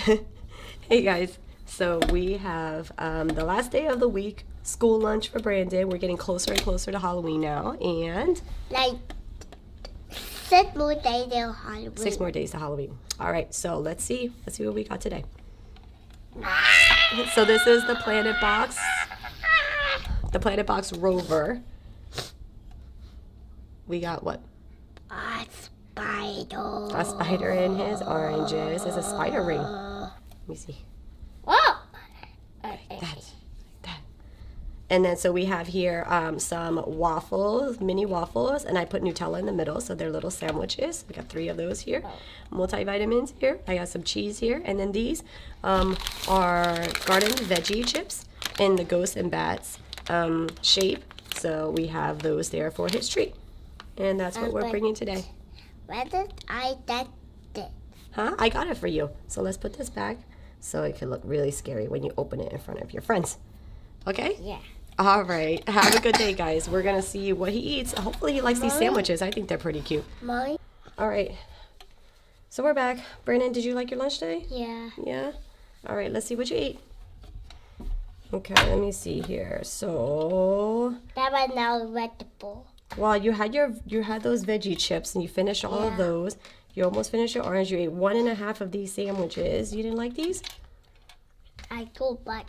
Hey guys, so we have the last day of the week, school lunch for Brandon. We're getting closer and closer to Halloween now, and like 6 more days till Halloween. 6 more days to Halloween. All right, so let's see what we got today. So this is the Planet Box, Rover. We got what? A spider. A spider in his oranges. There's a spider ring. Let me see. Oh! Like that. And then so we have here some waffles, mini waffles, and I put Nutella in the middle, so they're little sandwiches. We got 3 of those here. Multivitamins here. I got some cheese here, and then these are garden veggie chips in the ghosts and bats shape. So we have those there for his treat, and that's what we're bringing today. Where did I get it? Huh? I got it for you. So let's put this back so it can look really scary when you open it in front of your friends. Okay? Yeah. All right. Have a good day, guys. We're going to see what he eats. Hopefully he likes these sandwiches. I think they're pretty cute. Mine? All right. So we're back. Brandon, did you like your lunch today? Yeah. Yeah? All right. Let's see what you ate. Okay. Let me see here. So, That was now vegetable. well, you had those veggie chips and you finished all of those. You almost finished your orange. You ate 1.5 of these sandwiches. You didn't like these? I go back.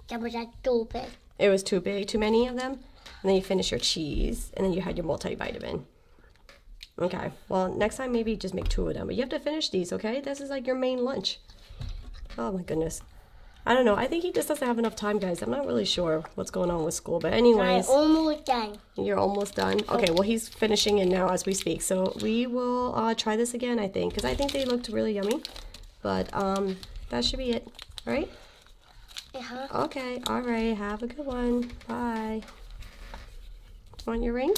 That was too big. It was too big, too many of them. And then you finished your cheese, and then you had your multivitamin. Okay, well, next time maybe just make 2 of them. But you have to finish these, okay? This is like your main lunch. Oh my goodness. I don't know. I think he just doesn't have enough time, guys. I'm not really sure what's going on with school. But anyways, I'm almost done. you're almost done. Okay, well, he's finishing it now as we speak. So we will try this again, I think, because I think they looked really yummy. But that should be it. All right? Uh-huh. Okay, all right. Have a good one. Bye. Want your ring?